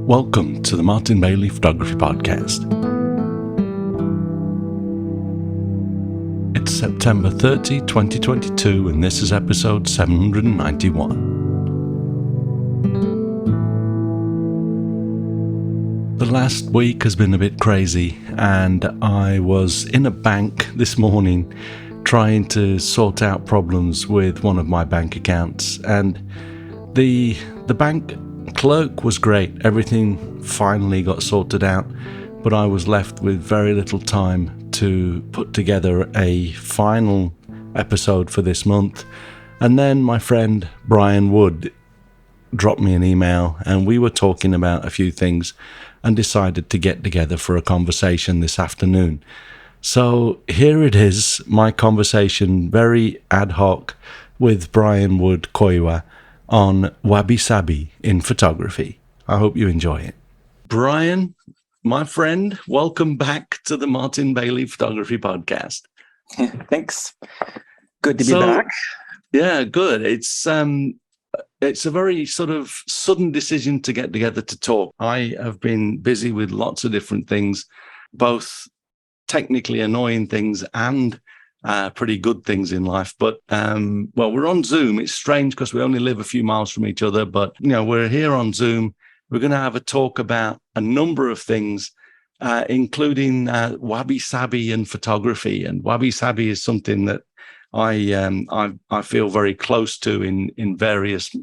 Welcome to the Martin Bailey Photography Podcast. It's September 30, 2022, and this is episode 791. The last week has been a bit crazy, and I was in a bank this morning trying to sort out problems with one of my bank accounts, and the bank clerk was great. Everything finally got sorted out, but I was left with very little time to put together a final episode for this month. And then my friend Brian Wood dropped me an email, and we were talking about a few things and decided to get together for a conversation this afternoon. So here it is, my conversation, very ad hoc, with Brian Wood-Koiwa on Wabi-Sabi in photography. I hope you enjoy it. Brian, my friend, welcome back to the Martin Bailey Photography Podcast. Thanks. Good to be back. Yeah, good. It's a very sort of sudden decision to get together to talk. I have been busy with lots of different things, both technically annoying things and pretty good things in life. But, we're on Zoom. It's strange because we only live a few miles from each other, but, we're here on Zoom. We're going to have a talk about a number of things, including Wabi-Sabi and photography. And Wabi-Sabi is something that I feel very close to in various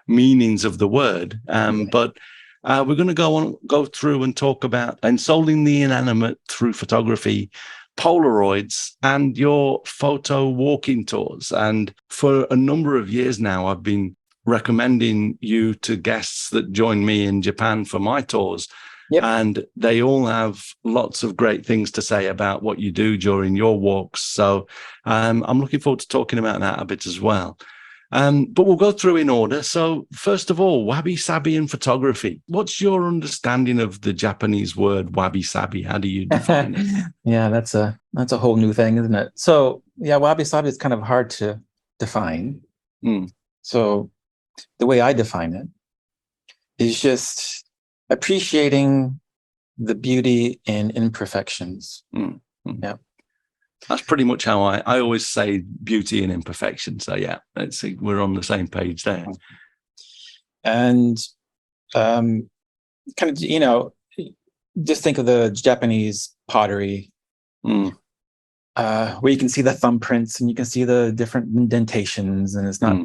meanings of the word. But we're going to go through and talk about ensoling the inanimate through photography, Polaroids, and your photo walking tours. And for a number of years now, I've been recommending you to guests that join me in Japan for my tours. Yep. And they all have lots of great things to say about what you do during your walks. So I'm looking forward to talking about that a bit as well. But we'll go through in order. So first of all, Wabi-Sabi in photography. What's your understanding of the Japanese word Wabi-Sabi? How do you define it? Yeah, that's a whole new thing, isn't it? So yeah, Wabi-Sabi is kind of hard to define. So the way I define it is just appreciating the beauty in imperfections. Yeah. That's pretty much how I always say beauty and imperfection. So yeah, let's see, we're on the same page there. And kind of, just think of the Japanese pottery, where you can see the thumbprints and you can see the different indentations, and it's not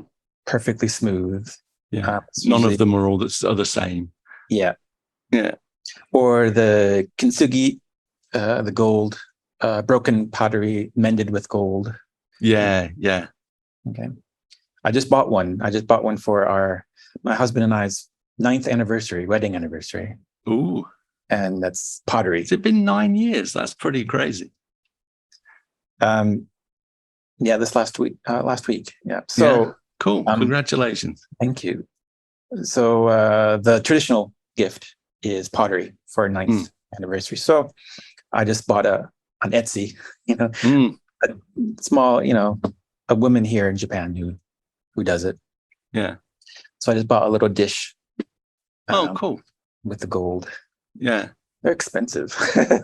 perfectly smooth. Yeah, none of them are all the same. Yeah. Yeah. Or the kintsugi, the gold, broken pottery mended with gold. Yeah. Okay. I just bought one. For my husband and I's 9th wedding anniversary. Ooh. And that's pottery. Has it been 9 years? That's pretty crazy. Yeah, this last week. Yeah. So yeah. Cool. Congratulations. Thank you. So the traditional gift is pottery for 9th anniversary. So I just bought on Etsy, a small, a woman here in Japan who does it. Yeah. So I just bought a little dish. Cool. With the gold. Yeah. They're expensive.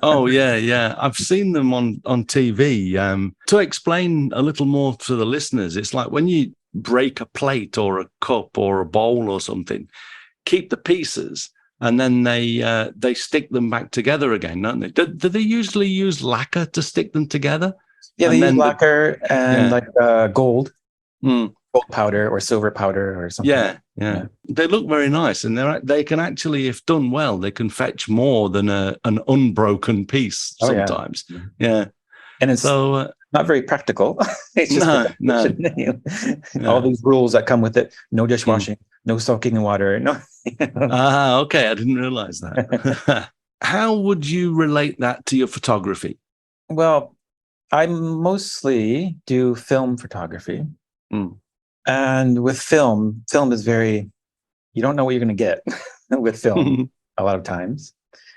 Oh, yeah. I've seen them on TV. To explain a little more to the listeners, it's like when you break a plate or a cup or a bowl or something, keep the pieces, and then they stick them back together again, don't they? Do they usually use lacquer to stick them together? Yeah, they use lacquer and gold powder or silver powder or something. Yeah. They look very nice, and they can actually, if done well, they can fetch more than an unbroken piece sometimes. Yeah. And it's not very practical. It's just no. All these rules that come with it: no dishwashing, no soaking in water. No. Okay. I didn't realize that. How would you relate that to your photography? Well, I mostly do film photography. And with film is you don't know what you're going to get with film a lot of times.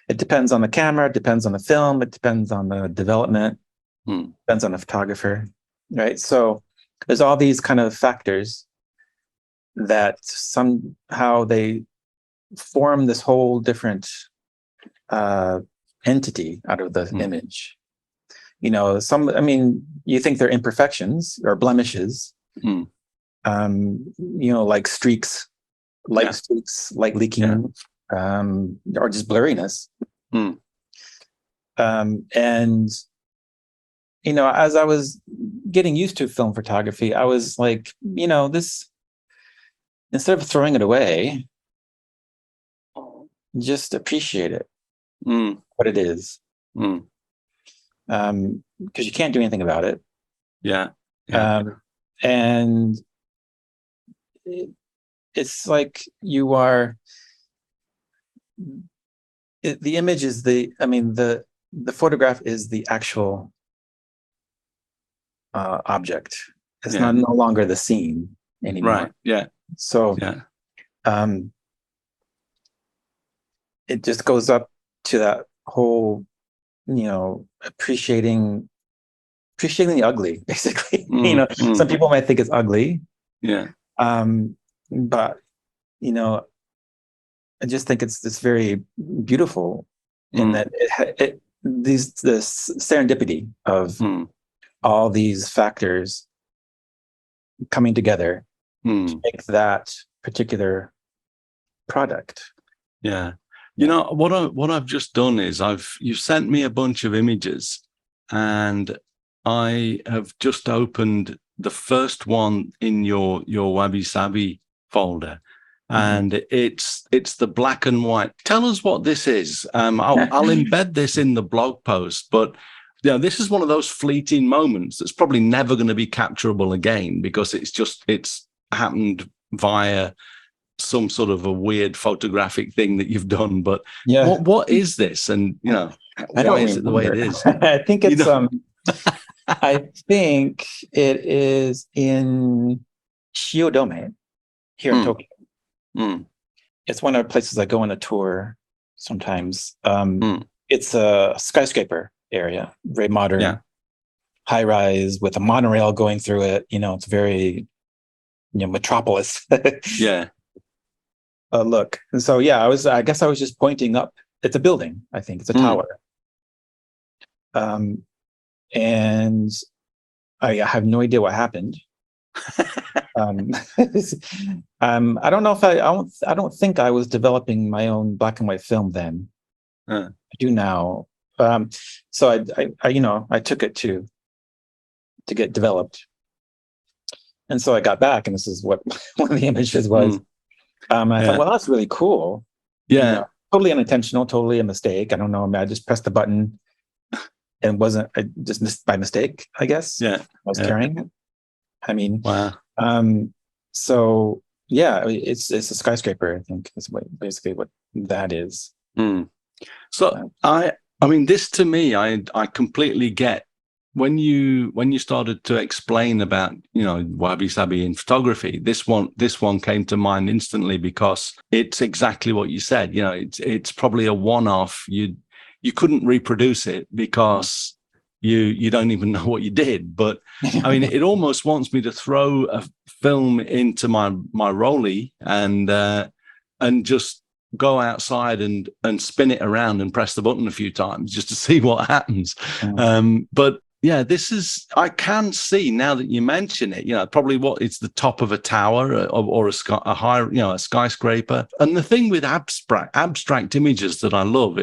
It depends on the camera, it depends on the film, it depends on the development, depends on the photographer, right? So there's all these kind of factors that somehow they form this whole different entity out of the image. You know, you think they're imperfections or blemishes, you know, like streaks, light streaks, light leaking, or just blurriness. And, you know, as I was getting used to film photography, I was like, you know, this, instead of throwing it away, just appreciate it, what it is. Because you can't do anything about it. And it's like you are, the image is the photograph is the actual object. It's no longer the scene anymore. So it just goes up to that whole, you know, appreciating the ugly, basically. You know, some people might think it's ugly. But, you know, I just think it's very beautiful in that the serendipity of all these factors coming together to make that particular product. You know, what I've just done is you've sent me a bunch of images, and I have just opened the first one in your Wabi-Sabi folder, and it's the black and white. Tell us what this is. I'll embed this in the blog post, but you know, this is one of those fleeting moments that's probably never going to be capturable again, because it's happened via some sort of a weird photographic thing that you've done. But what is this? And, you know, why is it the way it is? I think it's, I think it is in Shiodome here in Tokyo. It's one of the places I go on a tour sometimes. It's a skyscraper area, very modern, high rise with a monorail going through it. You know, it's very, you know, metropolis. Look. And so, I guess I was just pointing up. It's a building, I think. It's a tower. And I have no idea what happened. I don't know if I don't think I was developing my own black and white film then. I do now. So I took it to get developed. And so I got back, and this is what one of the images was. I thought, well, that's really cool. You know, totally unintentional, totally a mistake. I don't know. I just pressed the button and I just missed by mistake, I guess. I was carrying it. I mean, wow. So it's a skyscraper, I think, is basically what that is. So I mean, this to me, I completely get when you started to explain about, you know, Wabi-Sabi in photography. This one came to mind instantly, because it's exactly what you said. You know, it's probably a one-off. You couldn't reproduce it because you don't even know what you did. But I mean, it almost wants me to throw a film into my rollie and just go outside and spin it around and press the button a few times just to see what happens. But yeah, I can see now that you mention it, you know, probably it's the top of a tower or a high, you know, a skyscraper. And the thing with abstract images that I love,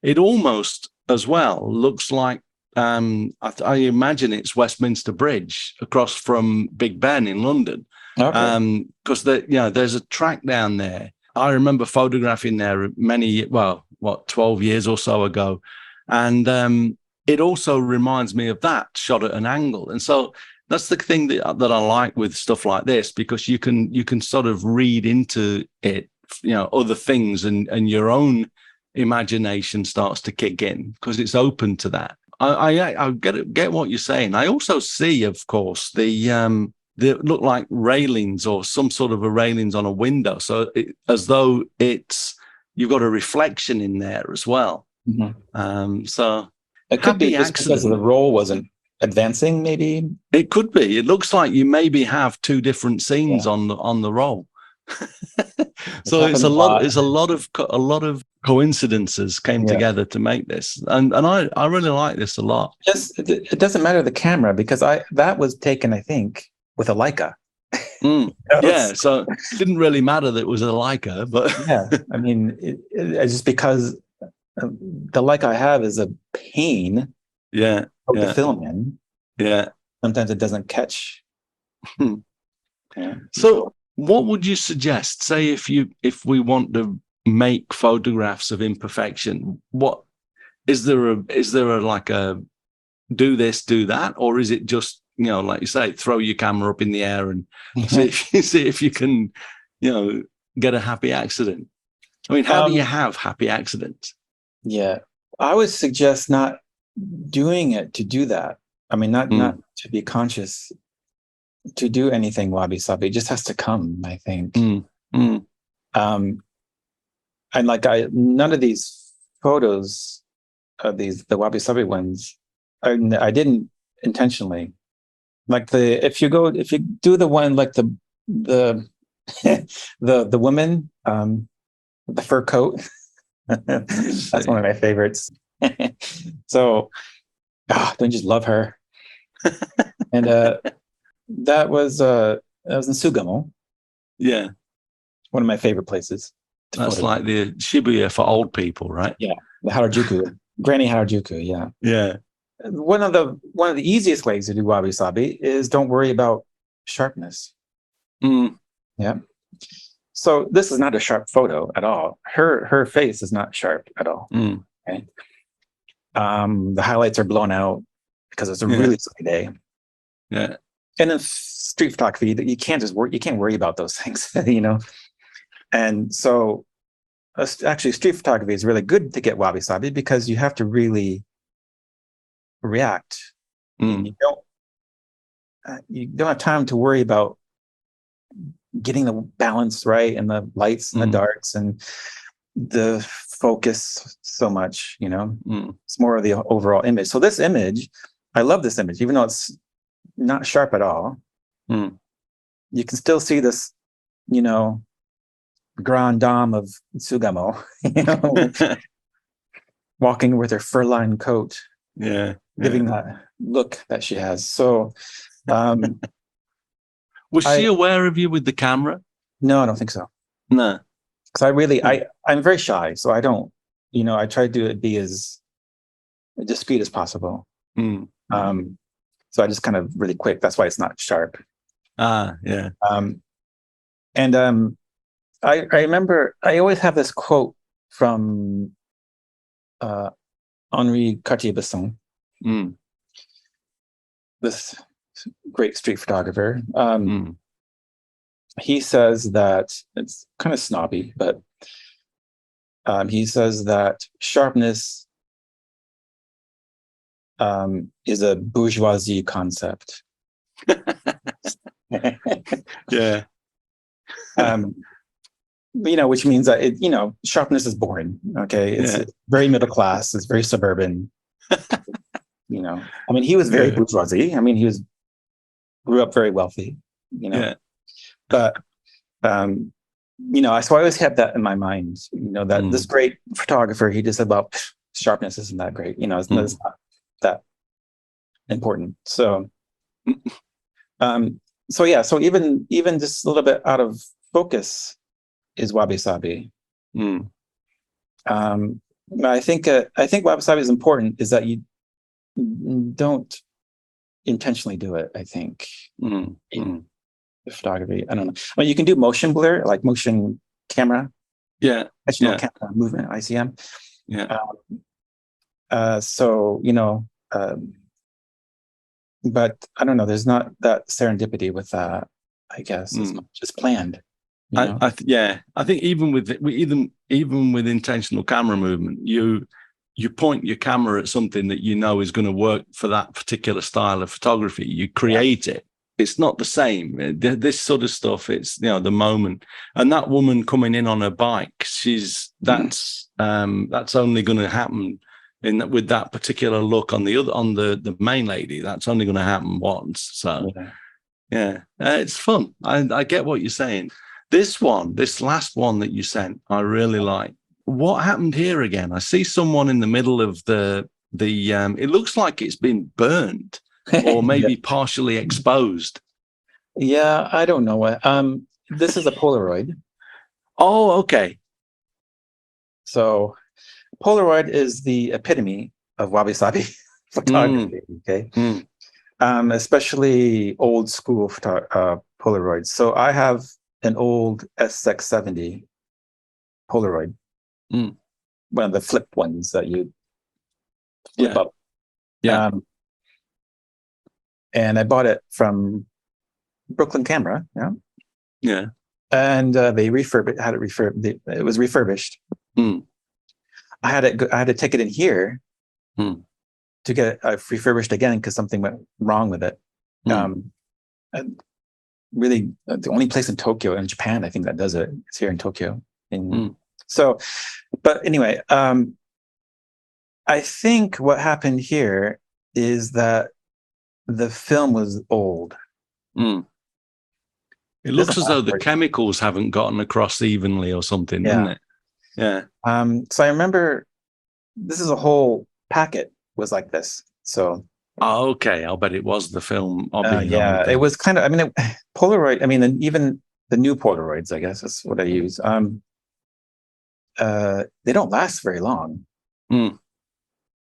it almost as well looks like, I imagine it's Westminster Bridge across from Big Ben in London. Because there's a track down there. I remember photographing there 12 years or so ago. And it also reminds me of that shot at an angle. And so that's the thing that I like with stuff like this, because you can sort of read into it, you know, other things, and your own imagination starts to kick in because it's open to that. I get what you're saying. I also see, of course, they look like railings or some sort of a railings on a window. So as though you've got a reflection in there as well. So it could be just because the roll wasn't advancing, maybe. It could be. It looks like you maybe have two different scenes on the roll. So it's happened a lot. it's a lot of coincidences came together to make this, and I really like this a lot. It doesn't matter the camera, because that was taken, I think, with a Leica. Yeah, so it didn't really matter that it was a Leica, but yeah, I mean, it's just because the Leica I have is a pain. Yeah, put the film in. Yeah, sometimes it doesn't catch. Yeah. So what would you suggest? Say if we want to make photographs of imperfection, what is there a like a do this, do that, or is it just, you know, like you say, throw your camera up in the air and see if you can, you know, get a happy accident? I mean, how do you have happy accidents? Yeah, I would suggest not doing it to do that. I mean, not to be conscious to do anything wabi-sabi. It just has to come, I think. And like none of these photos of the wabi-sabi ones, I didn't intentionally. Like if you do the one like the the woman, the fur coat, that's one of my favorites. So don't you just love her? And that was in Sugamo. Yeah, one of my favorite places. That's like the Shibuya for old people, right? Yeah, the Harajuku, Granny Harajuku. Yeah, yeah. One of the easiest ways to do wabi-sabi is don't worry about sharpness. Yeah. So this is not a sharp photo at all. Her face is not sharp at all. Okay. The highlights are blown out because it's a really sunny day. Yeah. And in street photography, you can't worry about those things, you know. And so actually street photography is really good to get wabi-sabi because you have to really react. And you don't have time to worry about getting the balance right and the lights and the darks and the focus so much, you know. It's more of the overall image. So this image, I love this image, even though it's not sharp at all. You can still see this, you know, grand dame of Sugamo, you know, walking with her fur-lined coat, giving that look that she has. So, was she aware of you with the camera? No, I don't think so. No, because I'm very shy, so I don't, you know, I try to be as discreet as possible. So I just kind of really quick. That's why it's not sharp. Yeah. And I remember I always have this quote from Henri Cartier-Bresson, this great street photographer. He says that, it's kind of snobby, but he says that sharpness is a bourgeoisie concept. Yeah. You know, which means that you know, sharpness is boring. Okay, it's very middle class. It's very suburban. You know, I mean, he was very bourgeoisie. I mean, grew up very wealthy. You know, but you know, so I always had that in my mind. You know, that this great photographer, he just said, "Well, sharpness isn't that great." You know, it's not that important. So, so yeah, so even just a little bit out of focus is wabi-sabi. I think wabi-sabi is important, is that you don't intentionally do it, I think. In photography, I don't know. Well, you can do motion blur, like motion camera. Camera movement, ICM. So, you know, but I don't know, there's not that serendipity with that, I guess, as much as planned. I think even with intentional camera movement, you point your camera at something that you know is going to work for that particular style of photography. You create it. It's not the same. This sort of stuff, it's, you know, the moment. And that woman coming in on her bike, that's only going to happen with that particular look on the main lady. That's only going to happen once. So yeah, it's fun. I get what you're saying. This last one that you sent, I really like. What happened here again? I see someone in the middle of the it looks like it's been burned or maybe partially exposed. Yeah, I don't know what. This is a Polaroid. Oh, okay. So Polaroid is the epitome of Wabi-Sabi photography. Okay. Especially old school Polaroids. So I have an old SX70 Polaroid, one of the flip ones that you flip up. Yeah. And I bought it from Brooklyn Camera. Yeah. Yeah. And they had it refurbished. It was refurbished. I had to take it in here to get it refurbished again because something went wrong with it. And really, the only place in Tokyo, in Japan, I think that does it. It's here in Tokyo. So, but anyway, I think what happened here is that the film was old. It looks as though the chemicals haven't gotten across evenly or something, doesn't it? Yeah. So I remember this is a whole packet was like this. So. Oh, okay. I'll bet it was the film. It was kind of. I mean, Polaroid. I mean, and even the new Polaroids, I guess that's what I use. They don't last very long. They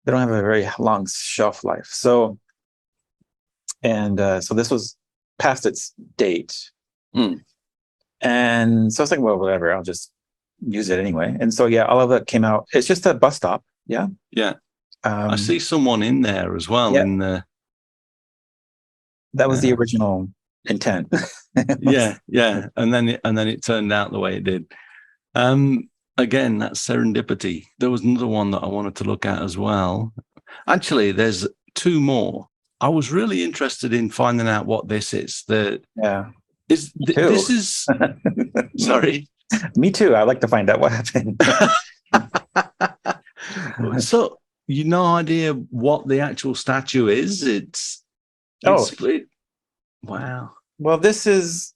don't have a very long shelf life. So, and so this was past its date. And so I was like, well, whatever. I'll just use it anyway. And so yeah, all of it came out. It's just a bus stop. Yeah. Yeah. I see someone in there as well. In the that was the original intent. yeah, and then it turned out the way it did. Again, that's serendipity. There was another one that I wanted to look at as well. Actually, there's two more. I was really interested in finding out what this is. This is sorry. Me too. I like to find out what happened. So. No idea what the actual statue is. It's wow. Well, this is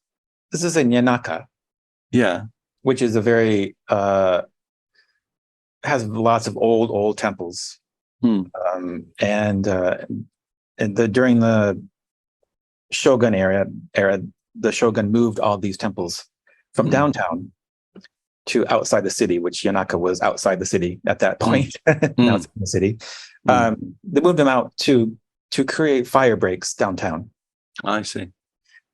in Yanaka. Yeah. Which is a very has lots of old temples. And during the Shogun era, the Shogun moved all these temples from downtown to outside the city, which Yanaka was outside the city at that point. Now it's in the city. They moved them out to create fire breaks downtown. I see.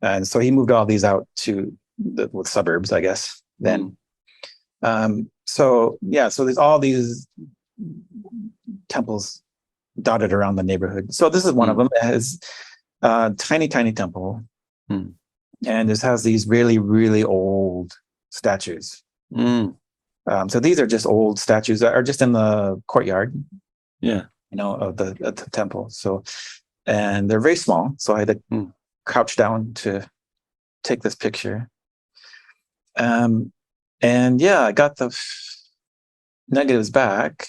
And so he moved all these out to the suburbs, I guess, then. So there's all these temples dotted around the neighborhood. So this is one of them. It has a tiny temple. And this has these really, really old statues. So these are just old statues that are just in the courtyard, of the temple. So, and they're very small. So I had to crouch down to take this picture. And I got the negatives back,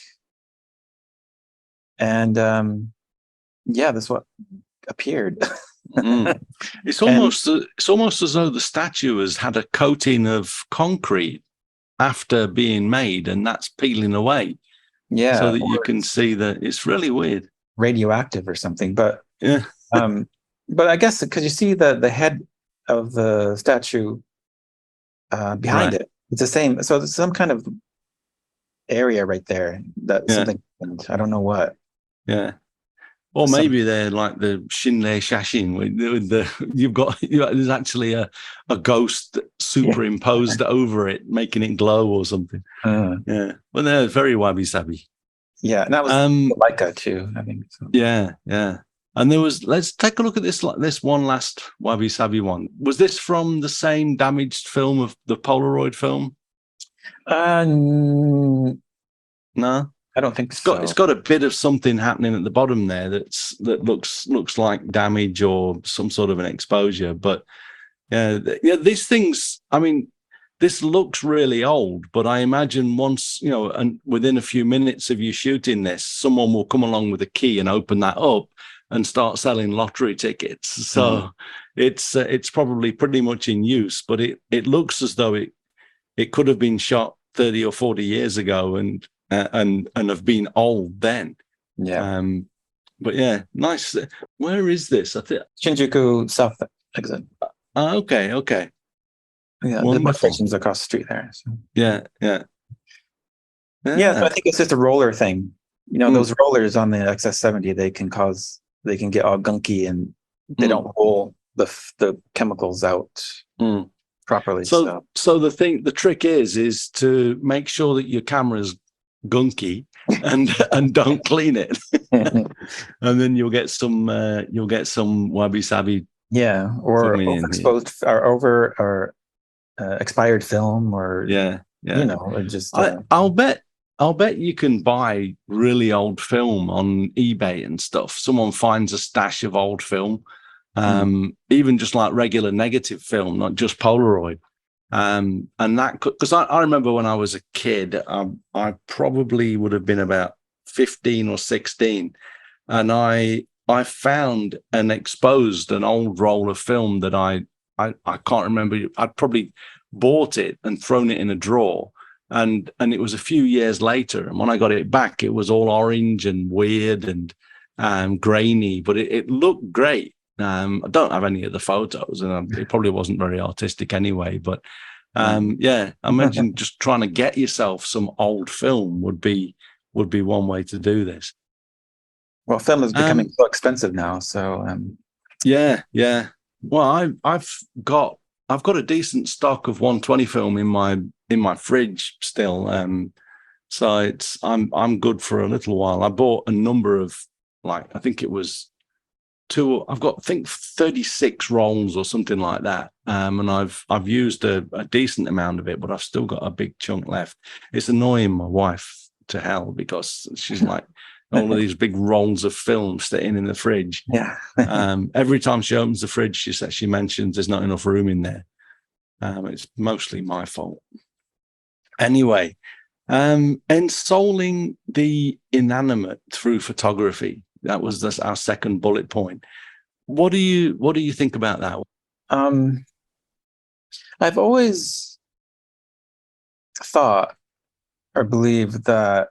and that's what appeared. It's almost as though the statue has had a coating of concrete after being made, and that's peeling away. Yeah, so that you can see that it's really weird, radioactive or something. But but I guess because you see the head of the statue behind it, it's the same. So there's some kind of area right there that something. I don't know what. Yeah. Or maybe they're like the Shinrei Shashin with there's actually a ghost superimposed over it, making it glow or something. Well, they're very wabi-sabi. Yeah, and that was Leica too, I think. So. Yeah. And let's take a look at this one last wabi-sabi one. Was this from the same damaged film of the Polaroid film? No. I don't think so. It's got a bit of something happening at the bottom there that looks like damage or some sort of an exposure. But these things. I mean, this looks really old, but I imagine once and within a few minutes of you shooting this, someone will come along with a key and open that up, and start selling lottery tickets. So it's probably pretty much in use, but it looks as though it could have been shot 30 or 40 years ago and have been old then. Yeah. But yeah, nice. Where is this? I think Shinjuku South exit. Okay. Yeah, the bus Wonderful. station's across the street there. So. Yeah. Yeah, so I think it's just a roller thing. Those rollers on the XS70, they can get all gunky and they don't roll the chemicals out properly. So the trick is to make sure that your camera's gunky and don't clean it, and then you'll get some Wabi-Sabi. Yeah, or overexposed or expired film, or just. I'll bet you can buy really old film on eBay and stuff. Someone finds a stash of old film, even just like regular negative film, not just Polaroid. And that, because I remember when I was a kid, I probably would have been about 15 or 16, and I found and exposed an old roll of film that I can't remember. I'd probably bought it and thrown it in a drawer. And it was a few years later, and when I got it back, it was all orange and weird and grainy, but it looked great. I don't have any of the photos, and it probably wasn't very artistic anyway. But I imagine just trying to get yourself some old film would be one way to do this. Well, film is becoming so expensive now, so yeah. Well, I've got a decent stock of 120 film in my fridge still, so I'm good for a little while. I bought a number of, like, I think it was I've got 36 rolls or something like that, and I've used a decent amount of it, but I've still got a big chunk left. It's annoying my wife to hell because she's like, all of these big rolls of film sitting in the fridge. Yeah. Every time she opens the fridge, she mentions there's not enough room in there. It's mostly my fault. Anyway, ensoling the inanimate through photography. That was our second bullet point. What do you think about that? I've always thought or believed that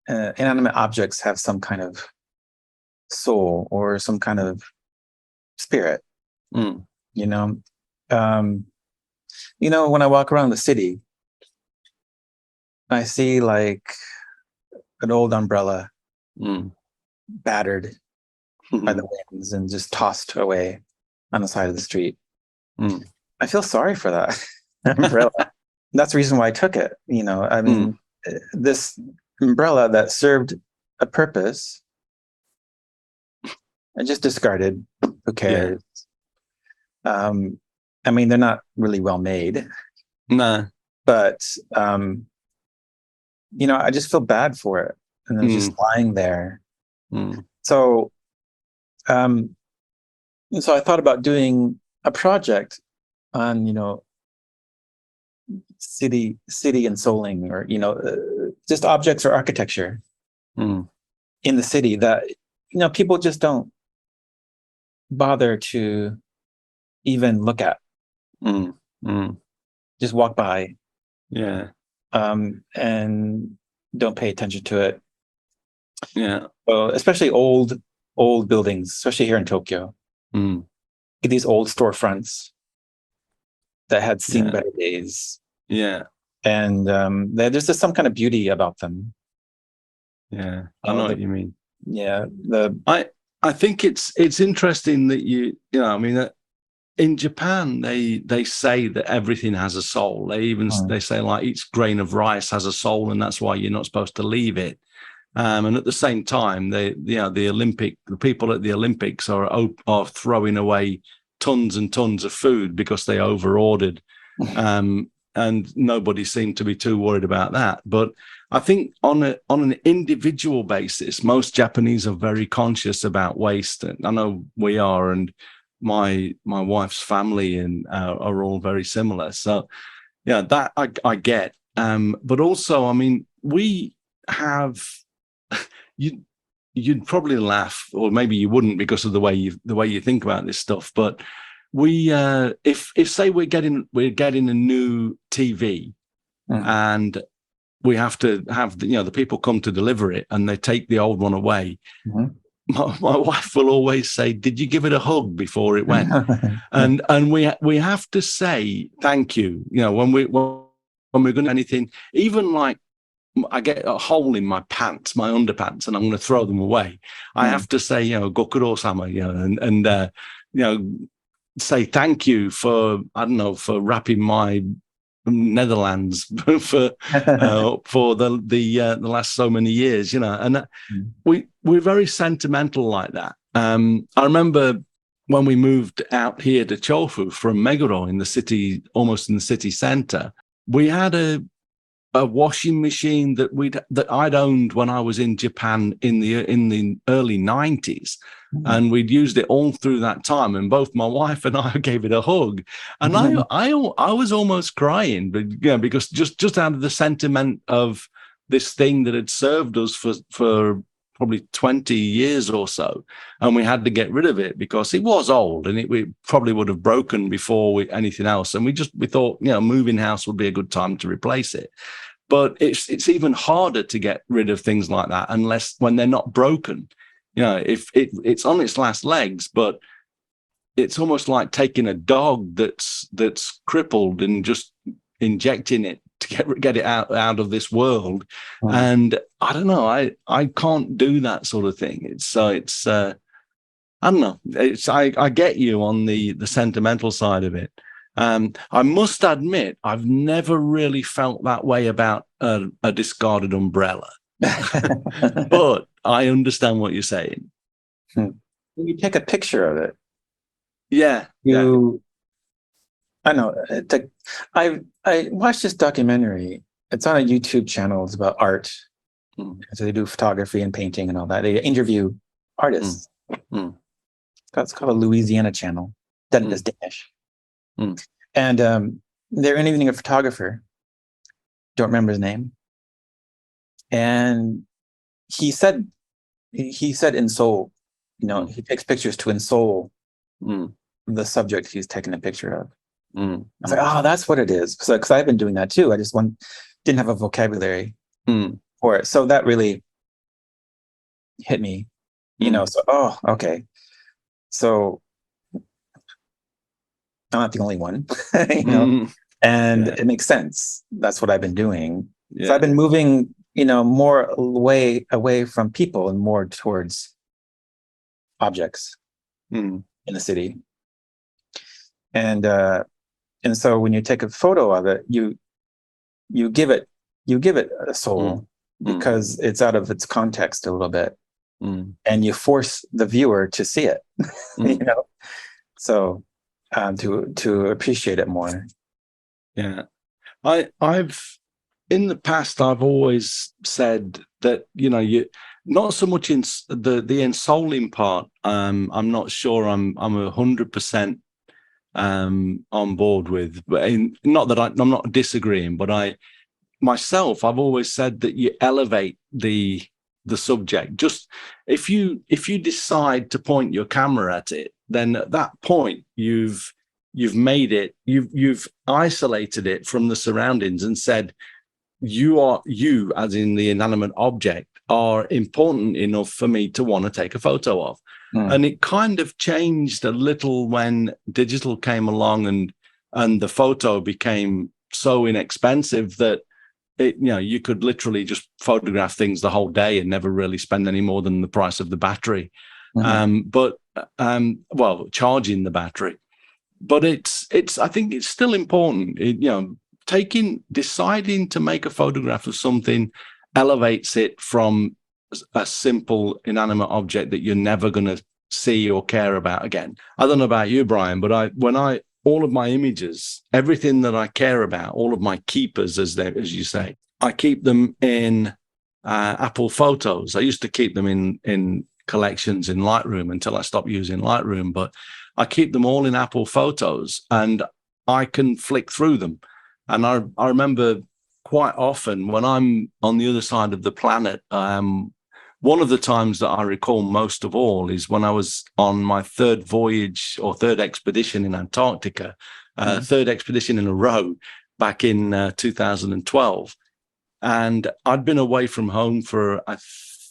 inanimate objects have some kind of soul or some kind of spirit. When I walk around the city, I see like an old umbrella battered by the winds and just tossed away on the side of the street. I feel sorry for that umbrella. That's the reason why I took it. I mean, this umbrella that served a purpose, I just discarded. Who cares? Yeah. I mean, they're not really well made. No. But, I just feel bad for it. And it's just lying there. So I thought about doing a project on, city ensoling, or, just objects or architecture in the city that, people just don't bother to even look at. Just walk by. Yeah. And don't pay attention to it. Yeah. Especially old buildings, especially here in Tokyo. Get these old storefronts that had seen better days. Yeah. And there's just some kind of beauty about them. Yeah, I know what you mean. Yeah. I think it's interesting that I mean, in Japan, they say that everything has a soul. They say like each grain of rice has a soul, and that's why you're not supposed to leave it. And at the same time, the people at the Olympics are throwing away tons and tons of food because they overordered, and nobody seemed to be too worried about that. But I think on an individual basis, most Japanese are very conscious about waste. And I know we are, and my wife's family and are all very similar. So yeah, that I get. But also, I mean, we have you'd probably laugh, or maybe you wouldn't because of the way you think about this stuff. But we, if say we're getting a new TV, and we have to have the people come to deliver it, and they take the old one away. My wife will always say, "Did you give it a hug before it went?" and we have to say thank you. When we're going to do anything, even like I get a hole in my pants, my underpants, and I'm going to throw them away. I have to say, "Gokuro-sama," and say thank you for, I don't know, for wrapping my Netherlands for the last so many years, and we're very sentimental like that. I remember when we moved out here to Chofu from Meguro in the city, almost in the city center, we had a washing machine that I'd owned when I was in Japan in the early 90s. And we'd used it all through that time, and both my wife and I gave it a hug, and I was almost crying, but because just out of the sentiment of this thing that had served us for probably 20 years or so, and we had to get rid of it because it was old and we probably would have broken before anything else, and we thought moving house would be a good time to replace it. But it's even harder to get rid of things like that when they're not broken. If it's on its last legs, but it's almost like taking a dog that's crippled and just injecting it to get it out of this world. And I don't know, I can't do that sort of thing. It's I don't know. I get you on the sentimental side of it. I must admit, I've never really felt that way about a discarded umbrella. But I understand what you're saying. When you take a picture of it, I know. I watched this documentary. It's on a YouTube channel. It's about art. So they do photography and painting and all that. They interview artists. It's called a Louisiana channel. That is Danish. And they're interviewing a photographer. Don't remember his name. And he said in Seoul, he takes pictures to ensoul the subject he's taking a picture of. I was like, oh, that's what it is. Because I've been doing that too. I just didn't have a vocabulary for it. So that really hit me, so, oh, okay. So I'm not the only one, and it makes sense. That's what I've been doing. So I've been moving, more away from people and more towards objects in the city. And so when you take a photo of it, you give it a soul because it's out of its context a little bit, and you force the viewer to see it, so to appreciate it more. I've in the past, I've always said that you not so much in the ensouling part. I'm not sure I'm 100% on board with, but not that I'm not disagreeing, but I've always said that you elevate the subject. Just if you decide to point your camera at it, then at that point you've made it, you've isolated it from the surroundings and said you as in the inanimate object are important enough for me to want to take a photo of. And it kind of changed a little when digital came along and the photo became so inexpensive that you could literally just photograph things the whole day and never really spend any more than the price of the battery. Charging the battery. But I think it's still important. Deciding to make a photograph of something elevates it from a simple inanimate object that you're never going to see or care about again. I don't know about you, Brian, but all of my images, everything that I care about, all of my keepers, as you say, I keep them in Apple Photos. I used to keep them in collections in Lightroom until I stopped using Lightroom, but I keep them all in Apple Photos and I can flick through them. And I remember quite often when I'm on the other side of the planet, one of the times that I recall most of all is when I was on my third voyage or third expedition in Antarctica, third expedition in a row back in 2012. And I'd been away from home for, I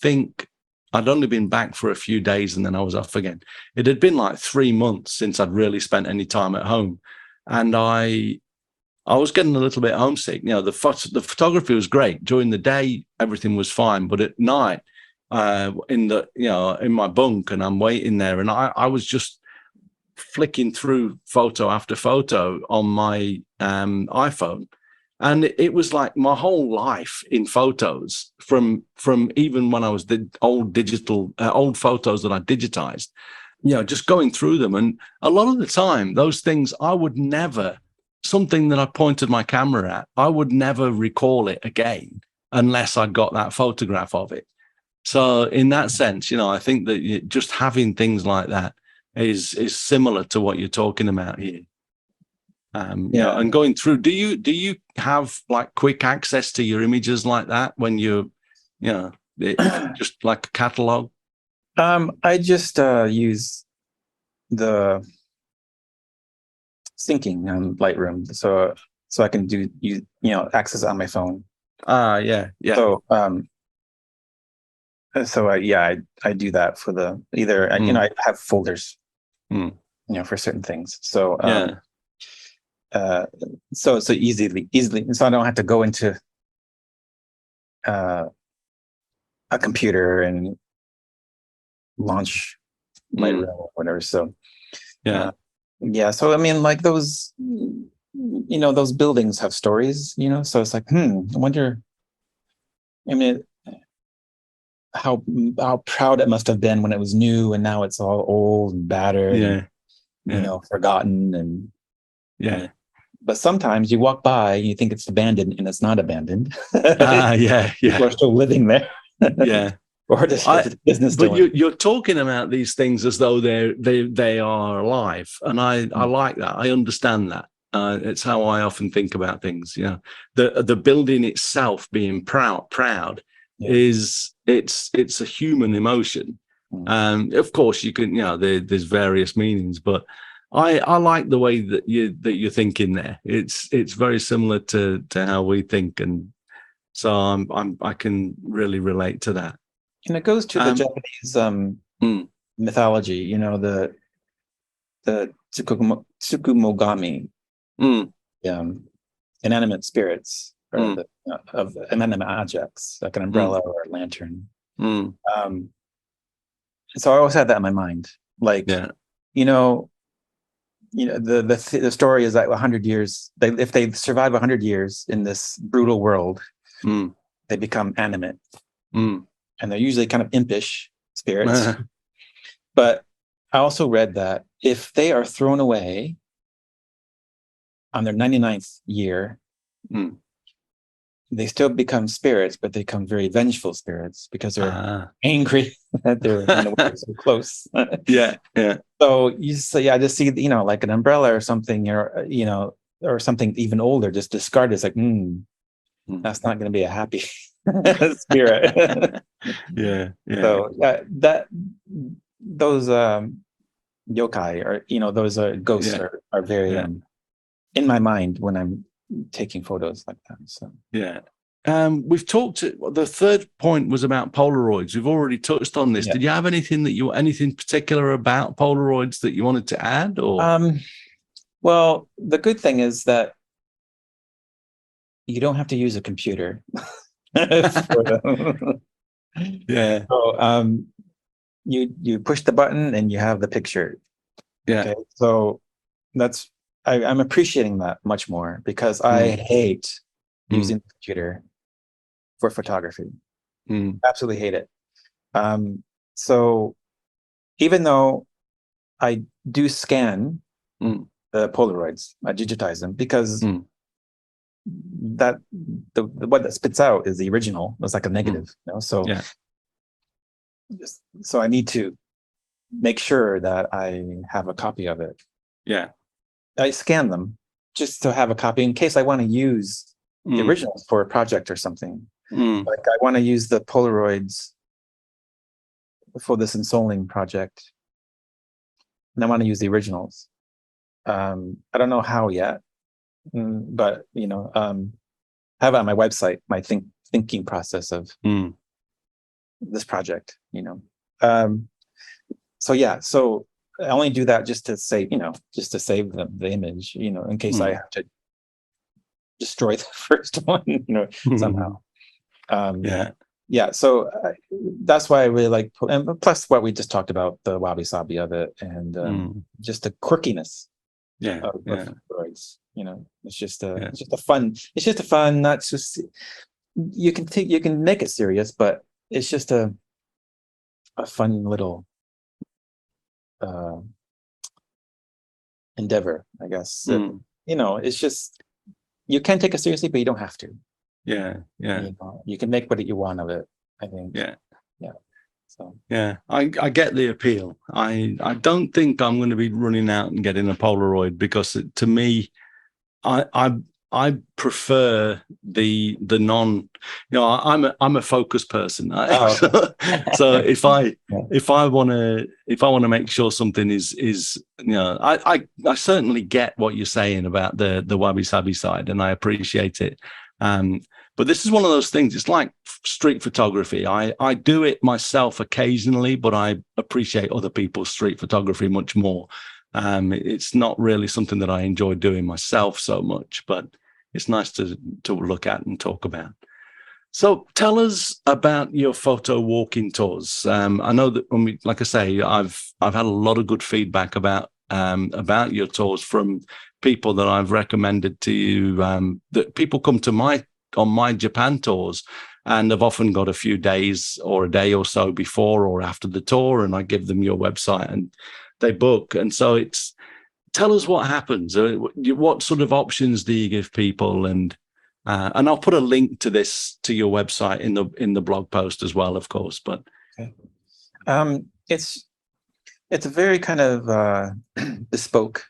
think, I'd only been back for a few days and then I was off again. It had been like 3 months since I'd really spent any time at home. And I was getting a little bit homesick. You know, the photography was great. During the day, everything was fine. But at night, in my bunk, and I'm waiting there, and I was just flicking through photo after photo on my iPhone. And it was like my whole life in photos from even when I was the old photos that I digitized, you know, just going through them. And a lot of the time, those things I would never, something that I pointed my camera at, I would never recall it again unless I got that photograph of it. So in that sense, you know, I think that just having things like that is similar to what you're talking about here. You know, and going through, do you have like quick access to your images like that when you know, just like a catalog? I just use the syncing on Lightroom, so I can access it on my phone. Yeah. So I do that for the either you know, I have folders, you know, for certain things. So so easily, so I don't have to go into a computer and launch Lightroom or whatever. So so I mean, like those, you know, those buildings have stories, you know, so it's like, I wonder, I mean, how proud it must have been when it was new and now it's all old and battered, and, you know, forgotten. And but sometimes you walk by and you think it's abandoned and it's not abandoned. People are still living there. Or the business. But you're talking about these things as though they are alive, and I like that. I understand that. It's how I often think about things. You know, the building itself being proud is it's a human emotion. Of course, you can, you know, there's various meanings, but I like the way that you're thinking there. It's very similar to how we think, and so I can really relate to that. And it goes to the Japanese mythology, you know, the tsukumogami, inanimate spirits, or of inanimate objects, like an umbrella or a lantern. So I always had that in my mind, like, you know, the story is that 100 years, if they survive 100 years in this brutal world, they become animate. And they're usually kind of impish spirits. But I also read that if they are thrown away on their 99th year, they still become spirits, but they become very vengeful spirits because they're angry that they're so close. So I just see, you know, like an umbrella or something, or, you know, or something even older, just discarded. It's like, that's not going to be a happy spirit. So that those yokai, or, you know, those ghosts are very in my mind when I'm taking photos like that. So we've talked. The third point was about Polaroids. We've already touched on this. Did you have anything anything particular about Polaroids that you wanted to add? Or well, the good thing is that you don't have to use a computer. So you push the button and you have the picture. Okay? So that's I'm appreciating that much more, because I hate using the computer for photography. Absolutely hate it. So even though I do scan the Polaroids, I digitize them, because that what that spits out is the original. It's like a negative, you know? So so I need to make sure that I have a copy of it. I scan them just to have a copy in case I want to use the originals for a project or something. Like I want to use the Polaroids for this Ensoling project, and I want to use the originals. I don't know how yet, but have it on my website, my thinking process of this project. So I only do that just to save, the image, in case I have to destroy the first one, somehow. So that's why I really like, and plus what we just talked about, the wabi-sabi of it, and just the quirkiness of droids. It's just a fun, not just, you can make it serious, but it's just a fun little endeavor, I guess. It's just, you can take it seriously, but you don't have to. You can make what you want of it, I think. So I get the appeal. I don't think I'm going to be running out and getting a Polaroid, because to me, I prefer the non. I'm a focus person. So if I want to make sure something is I certainly get what you're saying about the wabi-sabi side, and I appreciate it. But this is one of those things. It's like street photography. I do it myself occasionally, but I appreciate other people's street photography much more. It's not really something that I enjoy doing myself so much, but it's nice to look at and talk about. So tell us about your photo walking tours. I know that like I say, I've had a lot of good feedback about your tours from people that I've recommended to you. That people come to on my Japan tours, and I've often got a few days or a day or so before or after the tour, and I give them your website and they book. And so tell us what happens. What sort of options do you give people? And I'll put a link to your website in the blog post as well, of course. But it's a very kind of bespoke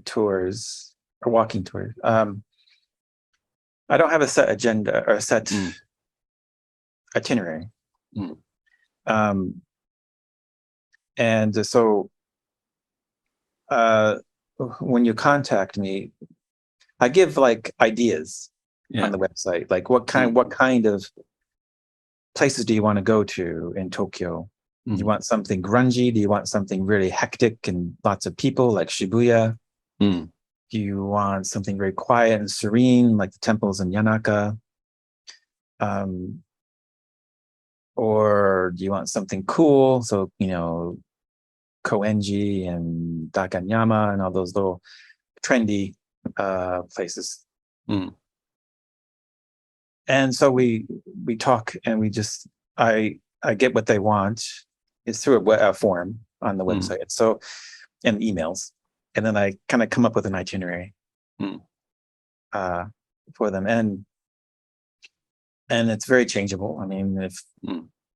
tours or walking tours. I don't have a set agenda or a set itinerary. And so when you contact me, I give like ideas on the website, like what kind of places do you want to go to in Tokyo? Do you want something grungy? Do you want something really hectic and lots of people, like Shibuya? Do you want something very quiet and serene, like the temples in Yanaka? Or do you want something cool? So, Koenji and Dakanyama and all those little trendy places. And so we talk, and I get what they want. It's through a form on the website. So, and emails. And then I kind of come up with an itinerary for them. And it's very changeable. I mean, if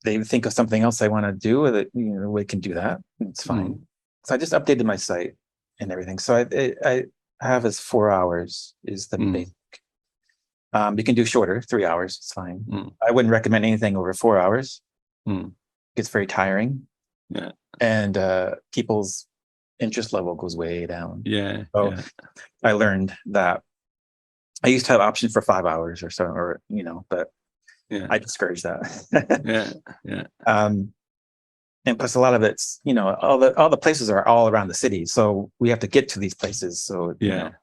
they think of something else they want to do with it, we can do that. It's fine. So I just updated my site and everything. So I have as 4 hours is the basic. You can do shorter, 3 hours. It's fine. I wouldn't recommend anything over 4 hours. It's very tiring. And people's interest level goes way down. So I learned that I used to have options for 5 hours or so, but I discourage that. And plus a lot of it's, all the places are all around the city. So we have to get to these places. So, they're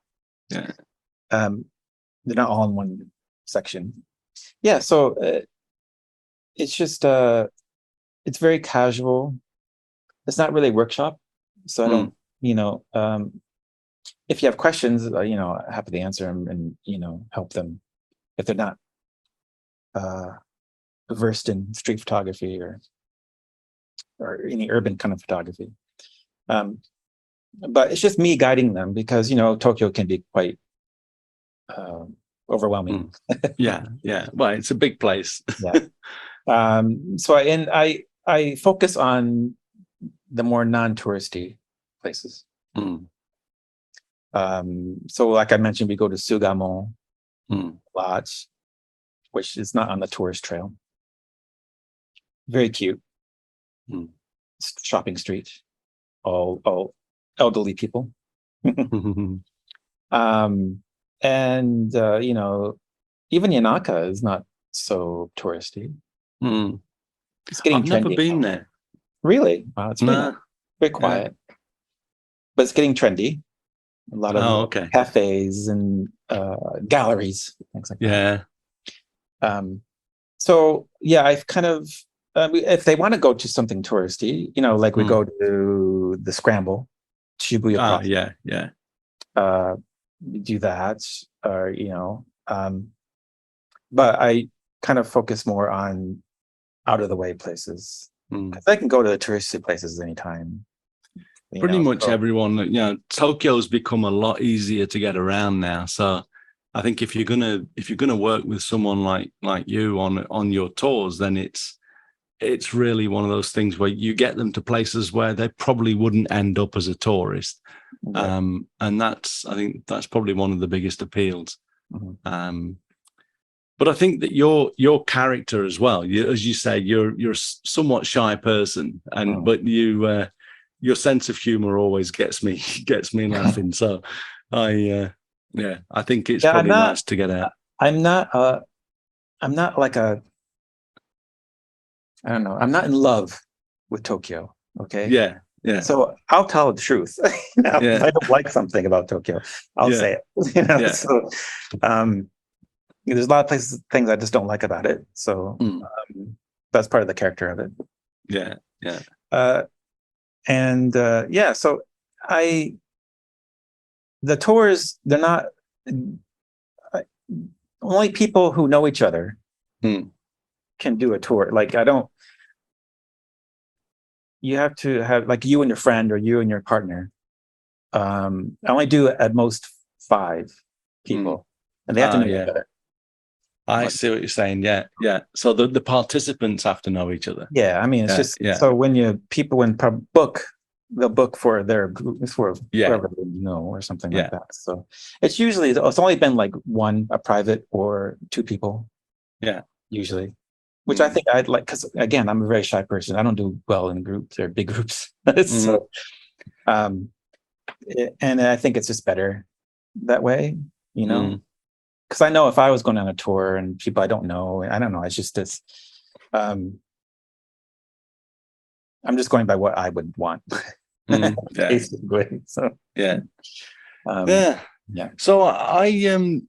not all in one section. So it's just, it's very casual. It's not really a workshop. So I don't, if you have questions, happy to answer them and, help them if they're not versed in street photography or any urban kind of photography. But it's just me guiding them because, Tokyo can be quite overwhelming. Well, it's a big place. So I focus on the more non-touristy places. So like I mentioned, we go to Sugamo Lodge, which is not on the tourist trail. very cute. Shopping street, all elderly people. And you know, even Yanaka is not so touristy. It's getting I've trendy. never been there. Really? Wow, it's really nice. Very quiet. But it's getting trendy. A lot of cafes and galleries, things like that. So yeah, I've kind of if they want to go to something touristy, you know, like we go to the Scramble, Shibuya Crossing. Do that, or you know, but I kind of focus more on out of the way places. Because I can go to the touristy places anytime. Pretty much everyone, you know, Tokyo's become a lot easier to get around now. So I think if you're gonna work with someone like you on your tours, then it's really one of those things where you get them to places where they probably wouldn't end up as a tourist. And I think that's probably one of the biggest appeals. But I think that your character as well, as you say, you're a somewhat shy person, but you your sense of humor always gets me laughing. So I think it's probably nice to get out. I'm not like I don't know. I'm not in love with Tokyo. Okay. Yeah. So I'll tell the truth. If I don't like something about Tokyo, I'll say it. You know. So there's a lot of things I just don't like about it. So that's part of the character of it. So the tours, they're not only people who know each other can do a tour. Like you have to have like you and your friend or you and your partner. I only do at most 5 people, and they have to know each other. I see what you're saying. Yeah. So the participants have to know each other. Yeah, I mean, it's just so when they'll book for their group for whoever they know or something like that. So it's only been like a private or 2 people. Yeah, usually, which I think I'd like because again, I'm a very shy person. I don't do well in groups or big groups. So, and I think it's just better that way, you know. Because I know if I was going on a tour and people I don't know, it's just this. I'm just going by what I would want, basically. So So I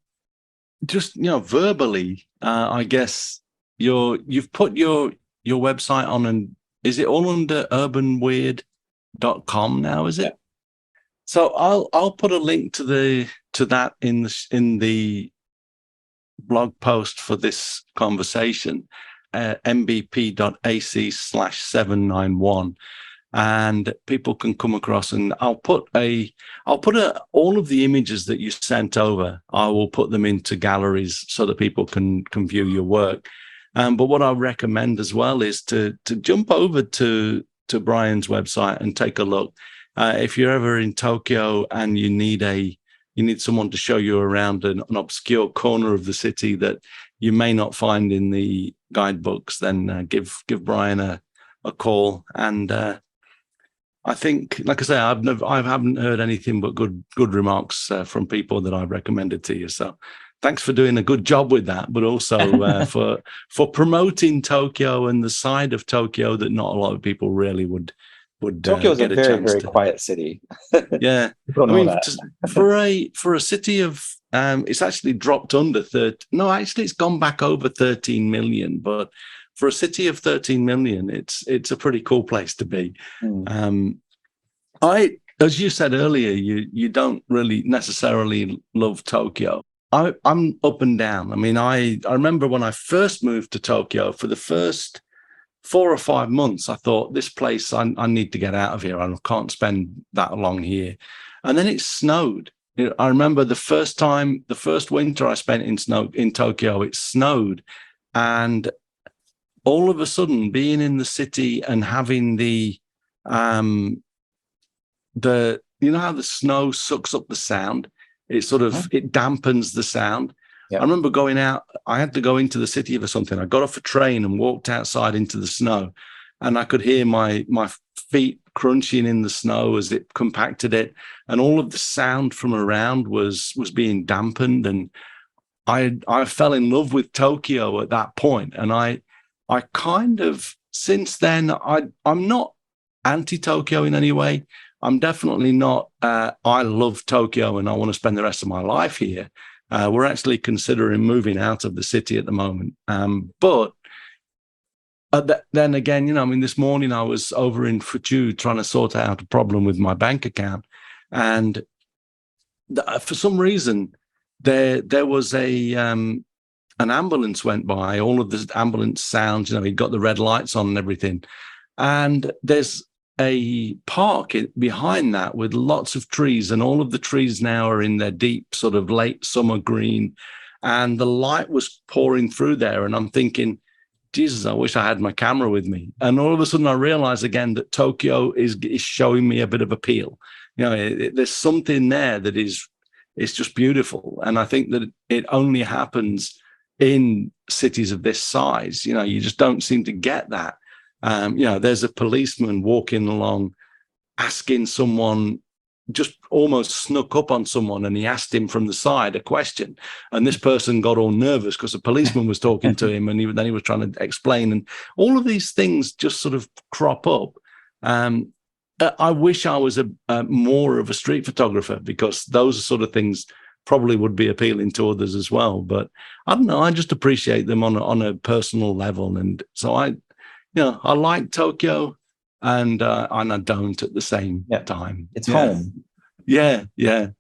just verbally, I guess you've put your website on, and is it all under urbanweird.com now? Is it? Yeah. So I'll put a link to that in the blog post for this conversation, mbp.ac/791, and people can come across, and I'll put all of the images that you sent over. I will put them into galleries so that people can view your work. But what I recommend as well is to jump over to Brian's website and take a look. If you're ever in Tokyo and you need someone to show you around an obscure corner of the city that you may not find in the guidebooks, then give Brian a call. And I think, like I say, I haven't heard anything but good remarks from people that I've recommended to you. So thanks for doing a good job with that, but also for promoting Tokyo and the side of Tokyo that not a lot of people really would. Tokyo is a very, very quiet city. Yeah, I mean, for a city of it's actually dropped under 30. No, actually, it's gone back over 13 million. But for a city of 13 million, it's a pretty cool place to be. As you said earlier, you don't really necessarily love Tokyo. I'm up and down. I mean, I remember when I first moved to Tokyo, for the first 4 or 5 months, I thought, this place, I need to get out of here. I can't spend that long here. And then it snowed. I remember the first winter I spent in Tokyo, it snowed. And all of a sudden, being in the city and having the how the snow sucks up the sound, it sort of, it dampens the sound. I remember going out, I had to go into the city for something. I got off a train and walked outside into the snow, and I could hear my feet crunching in the snow as it compacted it, and all of the sound from around was being dampened. And I fell in love with Tokyo at that point. And I kind of, since then, I'm not anti-Tokyo in any way. I'm definitely not, I love Tokyo and I want to spend the rest of my life here. We're actually considering moving out of the city at the moment. But then again, this morning I was over in Fuchu trying to sort out a problem with my bank account. And for some reason, there was an ambulance went by, all of the ambulance sounds, he'd got the red lights on and everything. And there's a park behind that with lots of trees, and all of the trees now are in their deep sort of late summer green, and the light was pouring through there. And I'm thinking, Jesus, I wish I had my camera with me. And all of a sudden I realized again that Tokyo is showing me a bit of appeal. There's something there that it's just beautiful. And I think that it only happens in cities of this size. You just don't seem to get that. There's a policeman walking along asking someone, just almost snuck up on someone, and he asked him from the side a question, and this person got all nervous because the policeman was talking to him, and then he was trying to explain, and all of these things just sort of crop up. I wish I was a more of a street photographer, because those sort of things probably would be appealing to others as well. But I don't know, I just appreciate them on a personal level. And so I like Tokyo, and I don't at the same time. It's home. Yeah.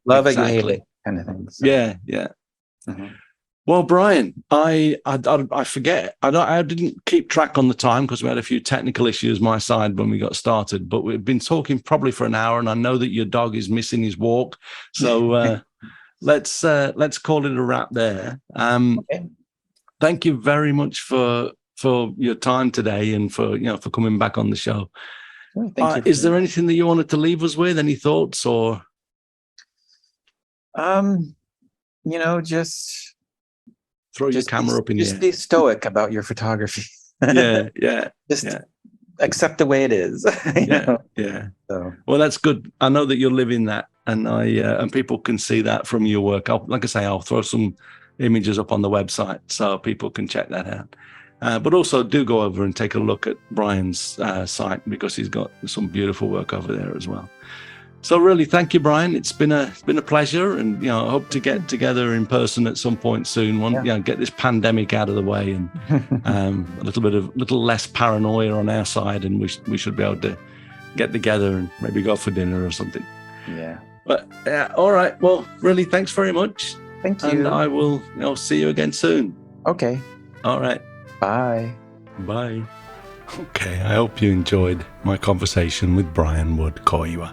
Love it, you hate it, kind of thing. So. Yeah. Mm-hmm. Well, Brian, I forget. I didn't keep track on the time because we had a few technical issues my side when we got started. But we've been talking probably for an hour, and I know that your dog is missing his walk. So let's call it a wrap there. Okay. Thank you very much for your time today, and for coming back on the show. Well, thank you. Is there anything that you wanted to leave us with? Any thoughts or? Just throw your camera up in the air. Just be stoic about your photography. Yeah. Just accept the way it is. Yeah. So. Well, that's good. I know that you're living that, and and people can see that from your work. I'll throw some images up on the website so people can check that out. But also do go over and take a look at Brian's site, because he's got some beautiful work over there as well. So really, thank you, Brian. It's been a pleasure, and I hope to get together in person at some point soon. Get this pandemic out of the way, and a little less paranoia on our side, and we should be able to get together and maybe go for dinner or something. Yeah. But all right. Well, really, thanks very much. Thank you. And I will see you again soon. Okay. All right. Bye. Bye. Okay, I hope you enjoyed my conversation with Brian Wood-Koiwa.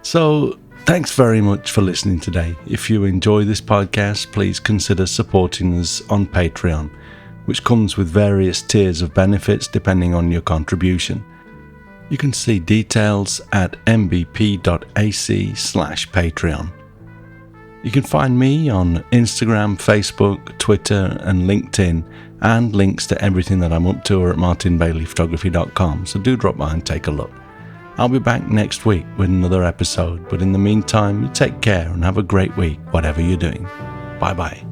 So, thanks very much for listening today. If you enjoy this podcast, please consider supporting us on Patreon, which comes with various tiers of benefits depending on your contribution. You can see details at mbp.ac/Patreon. You can find me on Instagram, Facebook, Twitter, and LinkedIn, and links to everything that I'm up to are at martinbaileyphotography.com, so do drop by and take a look. I'll be back next week with another episode, but in the meantime, you take care and have a great week, whatever you're doing. Bye-bye.